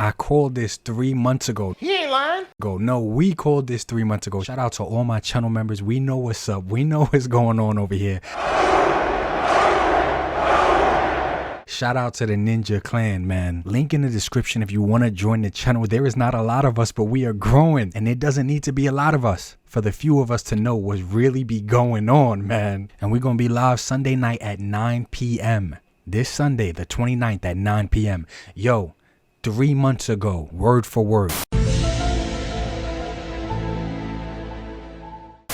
I called this 3 months ago. He ain't lying. No, we called this 3 months ago. Shout out to all my channel members. We know what's up. We know what's going on over here. Shout out to the Ninja Clan, man. Link in the description if you want to join the channel. There is not a lot of us, but we are growing. And it doesn't need to be a lot of us for the few of us to know what's really be going on, man. And we're going to be live Sunday night at 9 p.m. This Sunday, the 29th at 9 p.m. Yo, 3 months ago, word for word.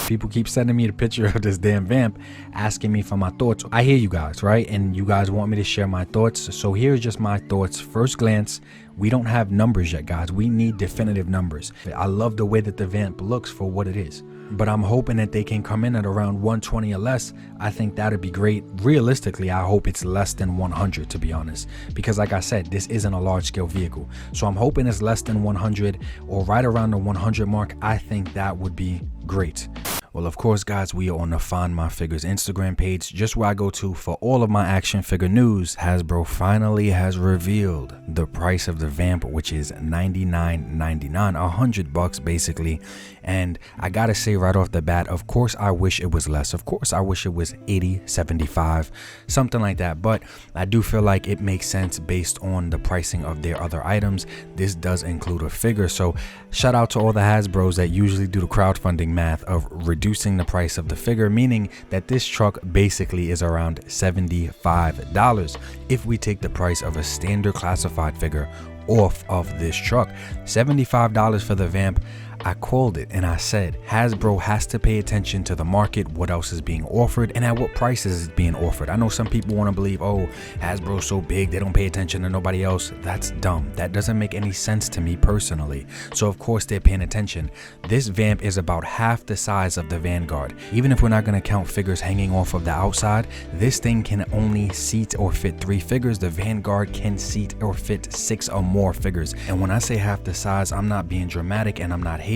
People keep sending me the picture of this damn vamp, asking me for my thoughts. I hear you guys, right? And you guys want me to share my thoughts. So here's just my thoughts. First glance, we don't have numbers yet, guys. We need definitive numbers. I love the way that the vamp looks for what it is, but I'm hoping that they can come in at around 120 or less. I think that'd be great. Realistically, I hope it's less than 100, to be honest, because like I said, this isn't a large scale vehicle. So I'm hoping it's less than 100 or right around the 100 mark. I think that would be great. Well, of course, guys, we are on the Find My Figures Instagram page, just where I go to for all of my action figure news. Hasbro finally has revealed the price of the Vamp, which is $99.99, $100 basically. And I gotta say right off the bat, of course, I wish it was less. Of course, I wish it was 80, 75, something like that. But I do feel like it makes sense based on the pricing of their other items. This does include a figure. So shout out to all the Hasbros that usually do the crowdfunding math of reducing the price of the figure, meaning that this truck basically is around $75 if we take the price of a standard classified figure off of this truck. $75 for the Vamp. I called it and I said Hasbro has to pay attention to the market, what else is being offered, and at what prices is being offered. I know some people want to believe, oh, Hasbro's so big they don't pay attention to nobody else. That's dumb. That doesn't make any sense to me personally. So of course they're paying attention. This Vamp is about half the size of the Vanguard. Even if we're not going to count figures hanging off of the outside, this thing can only seat or fit 3 figures. The Vanguard can seat or fit 6 or more figures. And when I say half the size, I'm not being dramatic and I'm not hating.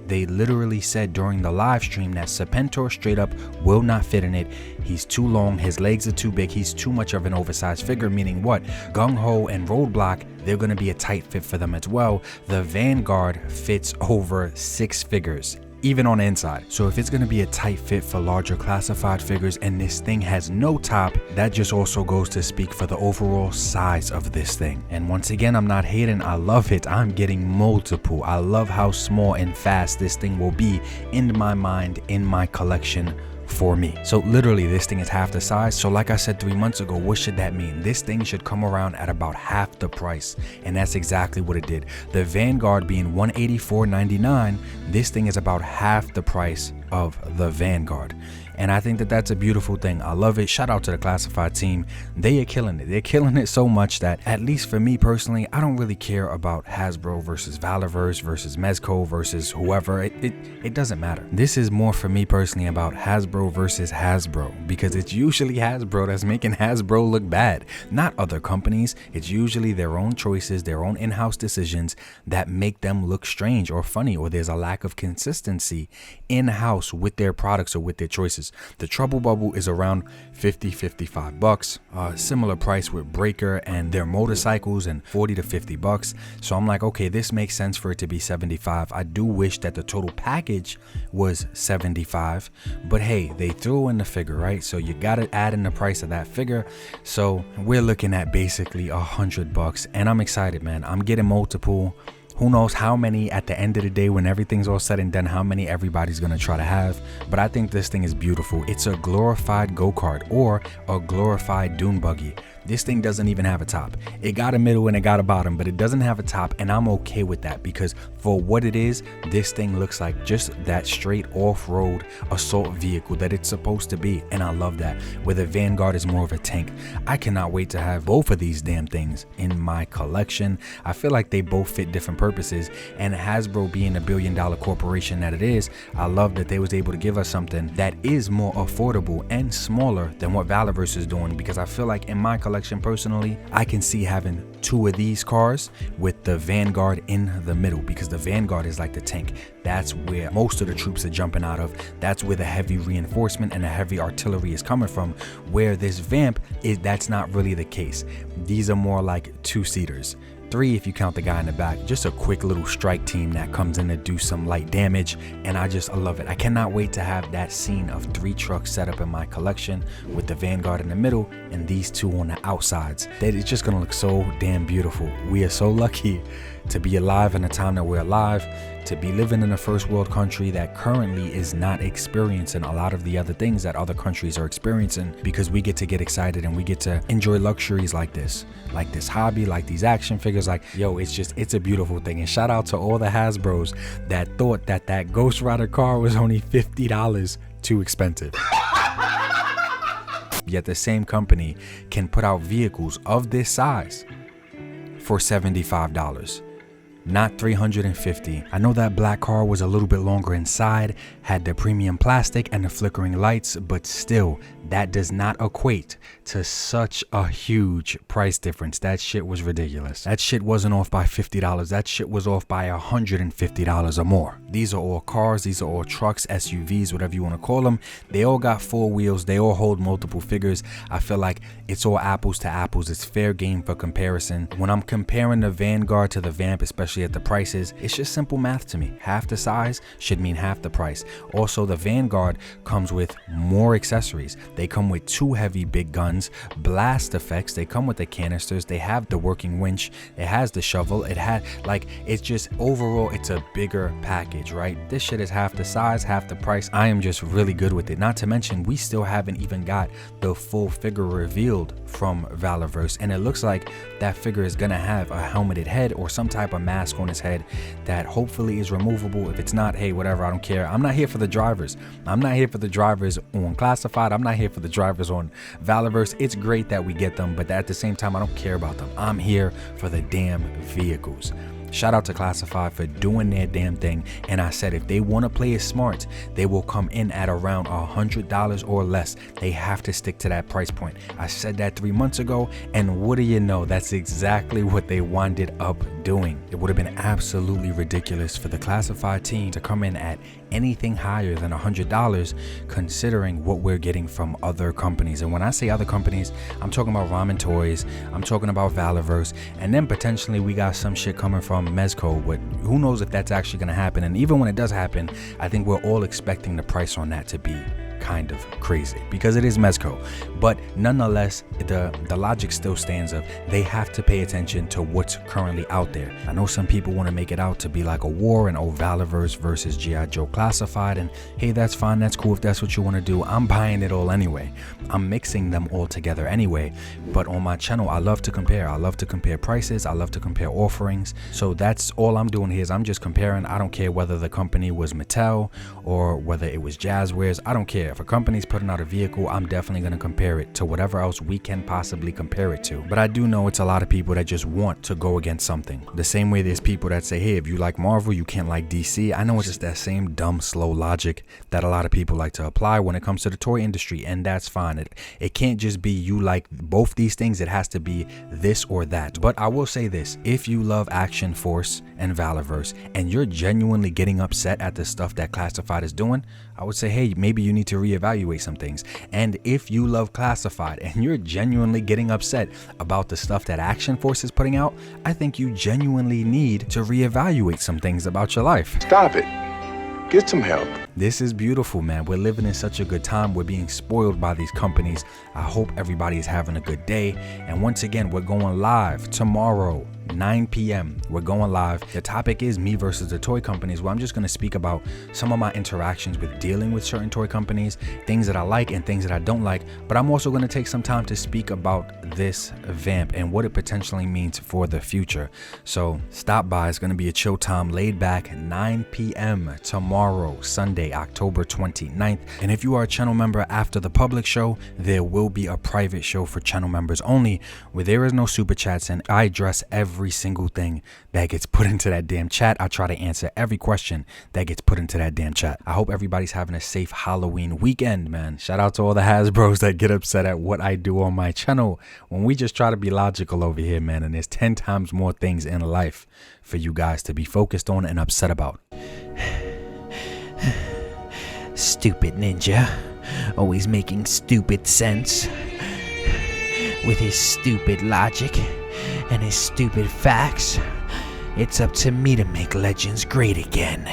They literally said during the live stream that Serpentor straight up will not fit in it. He's too long, his legs are too big, he's too much of an oversized figure, meaning what? Gung Ho and Roadblock, they're going to be a tight fit for them as well. The Vanguard fits over 6 figures, even on the inside. So if it's going to be a tight fit for larger classified figures and this thing has no top, that just also goes to speak for the overall size of this thing. And once again, I'm not hating, I love it. I'm getting multiple. I love how small and fast this thing will be in my mind, in my collection for me. So literally this thing is half the size. So like I said 3 months ago, what should that mean? This thing should come around at about half the price, and that's exactly what it did. The Vanguard being $184.99, this thing is about half the price of the Vanguard. And I think that that's a beautiful thing. I love it. Shout out to the classified team. They are killing it. They're killing it so much that, at least for me personally, I don't really care about Hasbro versus Valorverse versus Mezco versus whoever. It doesn't matter. This is more for me personally about Hasbro versus Hasbro, because it's usually Hasbro that's making Hasbro look bad, not other companies. It's usually their own choices, their own in-house decisions that make them look strange or funny, or there's a lack of consistency in-house with their products or with their choices. The Trouble Bubble is around $50-$55. Similar price with Breaker and their motorcycles, and $40 to $50. So I'm like, okay, this makes sense for it to be 75. I do wish that the total package was 75, but hey, they threw in the figure, right? So you gotta add in the price of that figure. So we're looking at basically $100, and I'm excited, man. I'm getting multiple. Who knows how many at the end of the day, when everything's all said and done, how many everybody's gonna try to have. But I think this thing is beautiful. It's a glorified go-kart or a glorified dune buggy. This thing doesn't even have a top. It got a middle and it got a bottom, but it doesn't have a top, and I'm okay with that, because for what it is, this thing looks like just that straight off-road assault vehicle that it's supposed to be, and I love that. Where the Vanguard is more of a tank. I cannot wait to have both of these damn things in my collection. I feel like they both fit different purposes, and Hasbro being a billion-dollar corporation that it is, I love that they was able to give us something that is more affordable and smaller than what Valorverse is doing, because I feel like in my collection personally, I can see having 2 of these cars with the Vanguard in the middle, because the Vanguard is like the tank. That's where most of the troops are jumping out of. That's where the heavy reinforcement and the heavy artillery is coming from. Where this Vamp is, that's not really the case. These are more like 2-seaters. 3 if you count the guy in the back. Just a quick little strike team that comes in to do some light damage, and I love it. I cannot wait to have that scene of 3 trucks set up in my collection with the Vanguard in the middle and these 2 on the outsides. That it's just gonna look so damn beautiful. We are so lucky to be alive in the time that we're alive, to be living in a first world country that currently is not experiencing a lot of the other things that other countries are experiencing, because we get to get excited and we get to enjoy luxuries like this hobby, like these action figures. Like, yo, it's a beautiful thing. And shout out to all the Hasbros that thought that Ghost Rider car was only $50 too expensive. Yet the same company can put out vehicles of this size for $75. Not $350. I know that black car was a little bit longer inside, had the premium plastic and the flickering lights, but still, that does not equate to such a huge price difference. That shit was ridiculous. That shit wasn't off by $50. That shit was off by $150 or more. These are all cars. These are all trucks, SUVs, whatever you want to call them. They all got 4 wheels. They all hold multiple figures. I feel like it's all apples to apples. It's fair game for comparison. When I'm comparing the Vanguard to the Vamp, especially at the prices, it's just simple math to me. Half the size should mean half the price. Also, the Vanguard comes with more accessories. They come with 2 heavy big guns, blast effects. They come with the canisters. They have the working winch. It has the shovel. It had, like, it's just overall, it's a bigger package, right? This shit is half the size, half the price. I am just really good with it. Not to mention, we still haven't even got the full figure revealed from Valorverse, and it looks like that figure is gonna have a helmeted head or some type of mask on his head that hopefully is removable. If it's not, hey, whatever, I don't care. I'm not here for the drivers. I'm not here for the drivers on Classified. I'm not here for the drivers on Valorverse. It's great that we get them, but at the same time, I don't care about them. I'm here for the damn vehicles. Shout out to Classified for doing their damn thing. And I said, if they want to play it smart, they will come in at around $100 or less. They have to stick to that price point. I said that 3 months ago, and what do you know? That's exactly what they winded up doing. It would have been absolutely ridiculous for the Classified team to come in at anything higher than $100, considering what we're getting from other companies. And when I say other companies, I'm talking about Ramen Toys, I'm talking about Valorverse, and then potentially we got some shit coming from Mezco, but who knows if that's actually going to happen. And even when it does happen, I think we're all expecting the price on that to be kind of crazy because it is Mezco. But nonetheless, the logic still stands of they have to pay attention to what's currently out there. I know some people want to make it out to be like a war and Valorverse versus G.I. Joe Classified, and hey, that's fine, that's cool if that's what you want to do. I'm buying it all anyway. I'm mixing them all together anyway. But on my channel, I love to compare. I love to compare prices. I love to compare offerings. So that's all I'm doing here is I'm just comparing. I don't care whether the company was Mattel or whether it was Jazzwares. I don't care. If a company's putting out a vehicle, I'm definitely going to compare it to whatever else we can possibly compare it to. But I do know it's a lot of people that just want to go against something. The same way there's people that say, hey, if you like Marvel, you can't like DC. I know it's just that same dumb, slow logic that a lot of people like to apply when it comes to the toy industry, and that's fine. It can't just be you like both these things. It has to be this or that. But I will say this, if you love Action Force and Valorverse and you're genuinely getting upset at the stuff that Classified is doing, I would say, hey, maybe you need to reevaluate some things. And if you love Classified and you're genuinely getting upset about the stuff that Action Force is putting out, I think you genuinely need to reevaluate some things about your life. Stop it. Get some help. This is beautiful, man. We're living in such a good time. We're being spoiled by these companies. I hope everybody is having a good day. And once again, we're going live tomorrow, 9 p.m. We're going live. The topic is me versus the toy companies, where I'm just going to speak about some of my interactions with dealing with certain toy companies, things that I like and things that I don't like. But I'm also going to take some time to speak about this Vamp and what it potentially means for the future. So stop by. It's going to be a chill time, laid back, 9 p.m. tomorrow, Sunday, October 29th. And if you are a channel member after the public show, there will be a private show for channel members only, where there is no super chats, and I address every single thing that gets put into that damn chat. I try to answer every question that gets put into that damn chat. I hope everybody's having a safe Halloween weekend, man. Shout out to all the Hasbros that get upset at what I do on my channel when we just try to be logical over here, man. And there's 10 times more things in life for you guys to be focused on and upset about. Stupid ninja, always making stupid sense with his stupid logic and his stupid facts. It's up to me to make legends great again.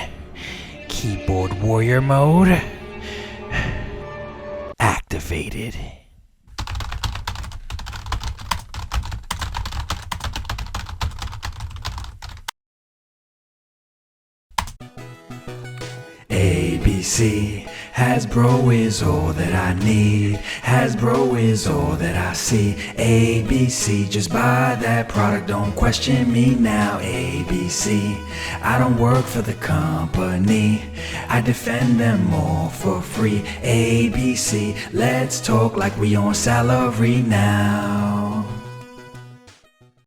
Keyboard warrior mode activated. ABC, Hasbro is all that I need. Hasbro is all that I see. ABC, just buy that product, don't question me now. ABC, I don't work for the company, I defend them all for free. ABC, let's talk like we on salary now.